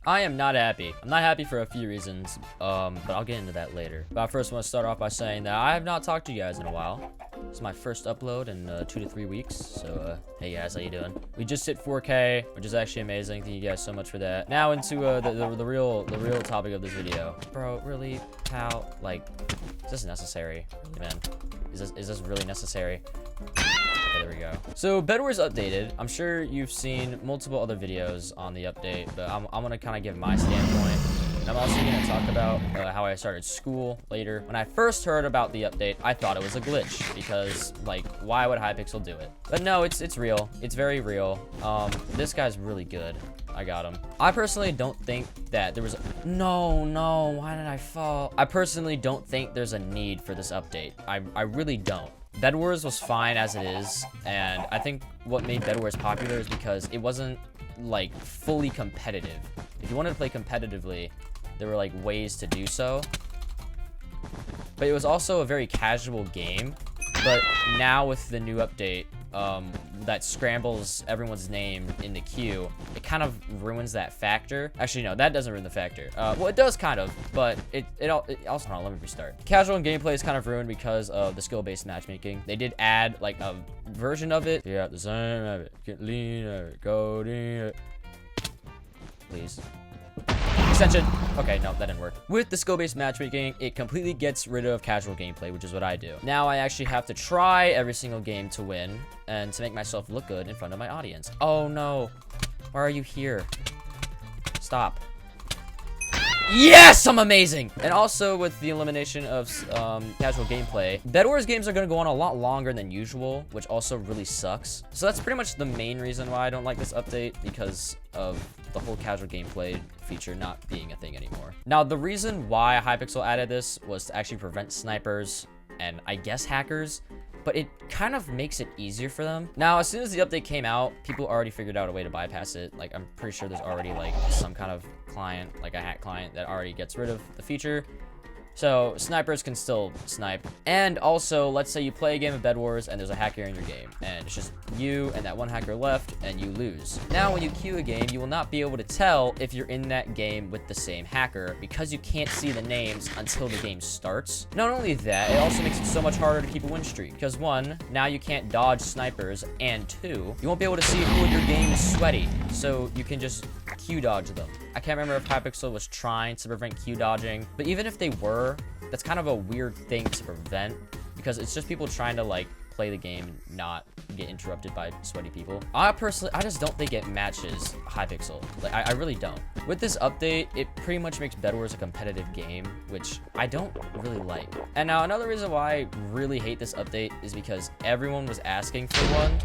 I am not happy. I'm not happy for a few reasons, but I'll get into that later. But I first want to start off by saying that I have not talked to you guys in a while. This is my first upload in 2 to 3 weeks, so hey guys, how you doing? We just hit 4K, which is actually amazing. Thank you guys so much for that. Now into the real topic of this video. Bro, really, pal? Like, is this necessary? Man, is this really necessary? Okay, there we go. So Bedwars updated. I'm sure you've seen multiple other videos on the update, but I'm gonna kind of give my standpoint. And I'm also gonna talk about how I started school later. When I first heard about the update, I thought it was a glitch because, like, why would Hypixel do it? But no, it's real. It's very real. This guy's really good. I got him. I personally don't think that there was no, why did I fall? I personally don't think there's a need for this update. I really don't. Bedwars was fine as it is, and I think what made Bedwars popular is because it wasn't, like, fully competitive. If you wanted to play competitively, there were, like, ways to do so. But it was also a very casual game. But now with the new update, that scrambles everyone's name in the queue, it kind of ruins that factor. Actually, no, that doesn't ruin the factor. Well, it does kind of, but it also, hold on, let me restart. Casual gameplay is kind of ruined because of the skill-based matchmaking. They did add, like, a version of it. Yeah, the same of it. Get lean, go in. Please. Extension. Okay, no, that didn't work. With the skill-based matchmaking, it completely gets rid of casual gameplay, which is what I do. Now I actually have to try every single game to win and to make myself look good in front of my audience. Oh no. Why are you here? Stop. Yes, I'm amazing. And also with the elimination of casual gameplay, Bedwars games are going to go on a lot longer than usual, which also really sucks. So that's pretty much the main reason why I don't like this update, because of the whole casual gameplay feature not being a thing anymore. Now, the reason why Hypixel added this was to actually prevent snipers and, I guess, hackers, but it kind of makes it easier for them. Now, as soon as the update came out, people already figured out a way to bypass it. Like, I'm pretty sure there's already, like, some kind of client, like a hack client, that already gets rid of the feature. So snipers can still snipe. And also, let's say you play a game of Bedwars and there's a hacker in your game, and it's just you and that one hacker left, and you lose. Now, when you queue a game, you will not be able to tell if you're in that game with the same hacker because you can't see the names until the game starts. Not only that, it also makes it so much harder to keep a win streak because 1, now you can't dodge snipers, and 2, you won't be able to see who in your game is sweaty, so you can just queue dodge them. I can't remember if Hypixel was trying to prevent queue dodging, but even if they were, that's kind of a weird thing to prevent because it's just people trying to, like, play the game and not get interrupted by sweaty people. I just don't think it matches Hypixel. Like, I really don't. With this update, it pretty much makes Bedwars a competitive game, which I don't really like. And now another reason why I really hate this update is because everyone was asking for one,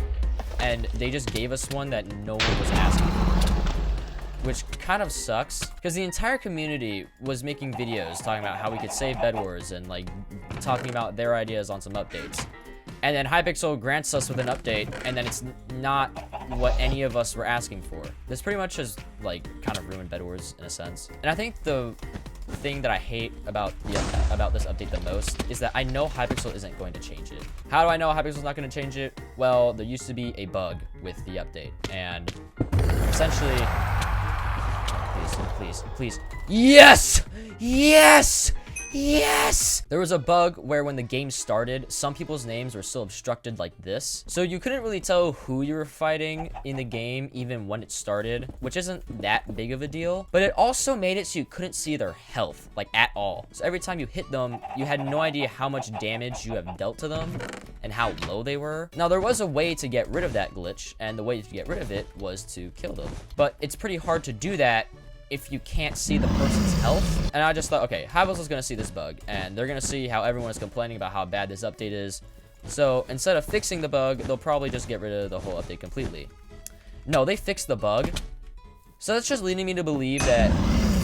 and they just gave us one that no one was asking for, which kind of sucks because the entire community was making videos talking about how we could save Bedwars and, like, talking about their ideas on some updates. And then Hypixel grants us with an update, and then it's not what any of us were asking for. This pretty much has, like, kind of ruined Bedwars in a sense. And I think the thing that I hate about this update the most is that I know Hypixel isn't going to change it. How do I know Hypixel's not going to change it? Well, there used to be a bug with the update, and essentially, please. Yes! Yes! Yes! There was a bug where when the game started, some people's names were still obstructed like this. So you couldn't really tell who you were fighting in the game even when it started, which isn't that big of a deal. But it also made it so you couldn't see their health, like, at all. So every time you hit them, you had no idea how much damage you have dealt to them and how low they were. Now, there was a way to get rid of that glitch, and the way to get rid of it was to kill them. But it's pretty hard to do that if you can't see the person's health. And I just thought, okay, Hypixel's gonna see this bug, and they're gonna see how everyone is complaining about how bad this update is. So instead of fixing the bug, they'll probably just get rid of the whole update completely. No, they fixed the bug. So that's just leading me to believe that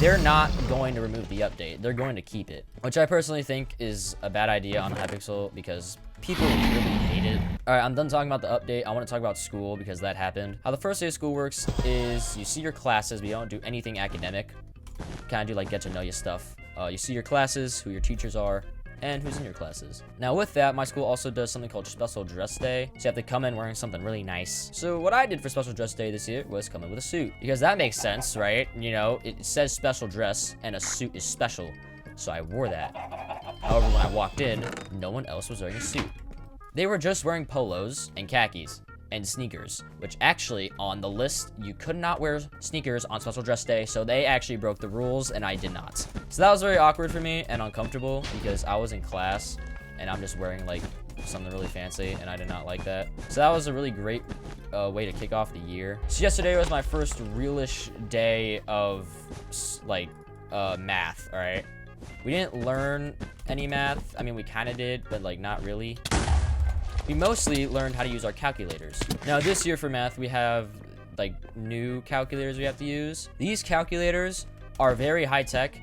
they're not going to remove the update. They're going to keep it, which I personally think is a bad idea on Hypixel because people really hate it. All right, I'm done talking about the update. I want to talk about school because that happened. How the first day of school works is you see your classes, but you don't do anything academic. Kind of do, like, get to know you stuff. You see your classes, who your teachers are, and who's in your classes. Now with that, my school also does something called special dress day. So you have to come in wearing something really nice. So what I did for special dress day this year was come in with a suit, because that makes sense, right? You know, it says special dress and a suit is special. So I wore that. However, when I walked in, no one else was wearing a suit. They were just wearing polos and khakis and sneakers, which actually on the list, you could not wear sneakers on special dress day. So they actually broke the rules and I did not. So that was very awkward for me and uncomfortable because I was in class and I'm just wearing like something really fancy and I did not like that. So that was a really great way to kick off the year. So yesterday was my first realish day of like math, all right? We didn't learn any math. I mean, we kind of did, but like not really. We mostly learned how to use our calculators. Now this year for math, we have like new calculators we have to use. These calculators are very high tech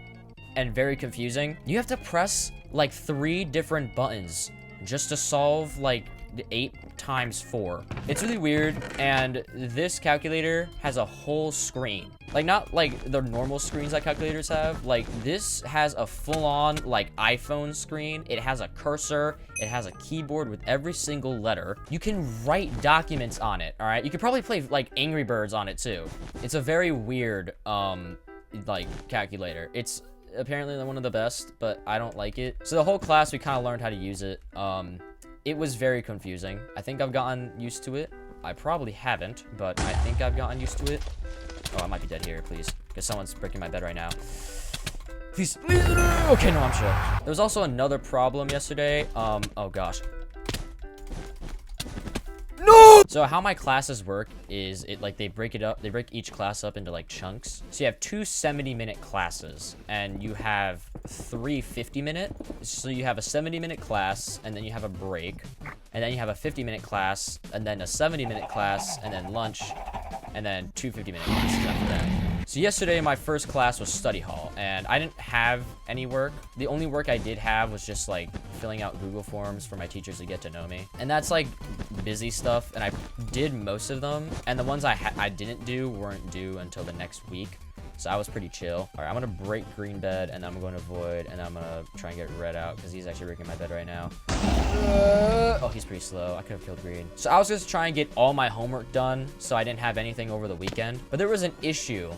and very confusing. You have to press like 3 different buttons just to solve like 8 times 4. It's really weird, and this calculator has a whole screen. Like, not like the normal screens that calculators have. Like, this has a full-on like iPhone screen. It has a cursor. It has a keyboard with every single letter. You can write documents on it, all right? You could probably play like Angry Birds on it too. It's a very weird like calculator. It's apparently one of the best, but I don't like it. So the whole class, we kind of learned how to use it. It was very confusing. I think I've gotten used to it. I probably haven't, but I think I've gotten used to it. Oh, I might be dead here, please, because someone's breaking my bed right now. Please, please. Okay, no, I'm chill. There was also another problem yesterday. Oh gosh. No! So how my classes work is they break it up. They break each class up into like chunks. So you have 2 70-minute classes and you have 3 50-minute. So you have a 70-minute class and then you have a break. And then you have a 50-minute class and then a 70-minute class and then lunch and then 2 50-minute classes after that. So yesterday, my first class was study hall, and I didn't have any work. The only work I did have was just like filling out Google forms for my teachers to get to know me. And that's like busy stuff, and I did most of them. And the ones I didn't do weren't due until the next week. So I was pretty chill. All right, I'm gonna break green bed, and I'm going to void, and I'm gonna try and get red out because he's actually breaking my bed right now. Oh, he's pretty slow. I could have killed green. So I was just trying to get all my homework done so I didn't have anything over the weekend. But there was an issue.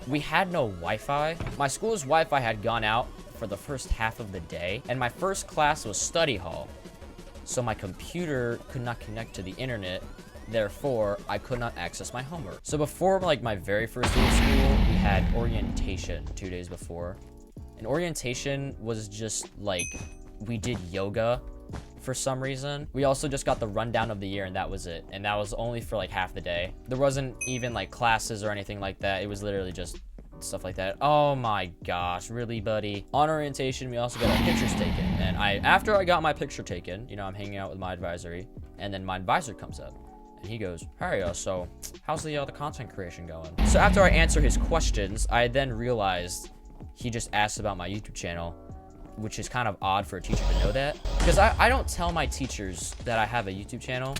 We had no Wi-Fi. My school's Wi-Fi had gone out for the first half of the day, and my first class was study hall. So my computer could not connect to the internet. Therefore, I could not access my homework. So before like my very first day of school, we had orientation 2 days before. And orientation was just like, we did yoga for some reason. We also just got the rundown of the year and that was it. And that was only for like half the day. There wasn't even like classes or anything like that. It was literally just stuff like that. Oh my gosh, really, buddy? On orientation, we also got our pictures taken. And after I got my picture taken, you know, I'm hanging out with my advisory, and then my advisor comes up. And he goes, hey, so how's the content creation going? So after I answer his questions, I then realized he just asked about my YouTube channel, which is kind of odd for a teacher to know that. Because I don't tell my teachers that I have a YouTube channel.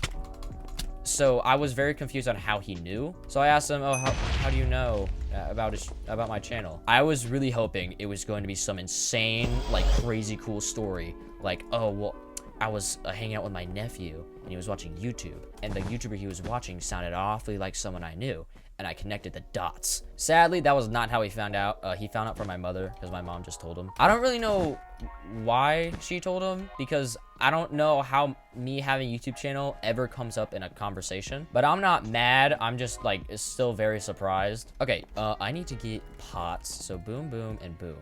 So I was very confused on how he knew. So I asked him, oh, how do you know about my channel? I was really hoping it was going to be some insane, like crazy cool story. Like, oh, well, I was hanging out with my nephew and he was watching YouTube, and the YouTuber he was watching sounded awfully like someone I knew, and I connected the dots. Sadly, that was not how he found out. He found out from my mother because my mom just told him. I don't really know why she told him, because I don't know how me having a YouTube channel ever comes up in a conversation, but I'm not mad. I'm just like still very surprised. Okay, I need to get pots. So boom, boom, and boom.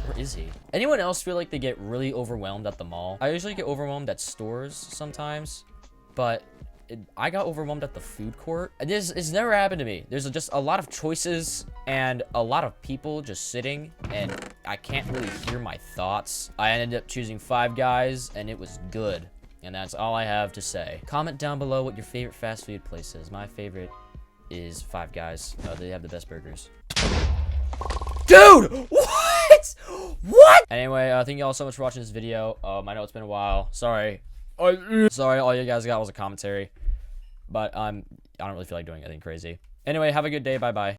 Where is he? Anyone else feel like they get really overwhelmed at the mall? I usually get overwhelmed at stores sometimes, but I got overwhelmed at the food court. It's never happened to me. There's just a lot of choices and a lot of people just sitting, and I can't really hear my thoughts. I ended up choosing Five Guys, and it was good. And that's all I have to say. Comment down below what your favorite fast food place is. My favorite is Five Guys. They have the best burgers. Dude! What? What? Anyway, thank you all so much for watching this video. I know it's been a while. Sorry. Sorry, all you guys got was a commentary. But I don't really feel like doing anything crazy. Anyway, have a good day. Bye-bye.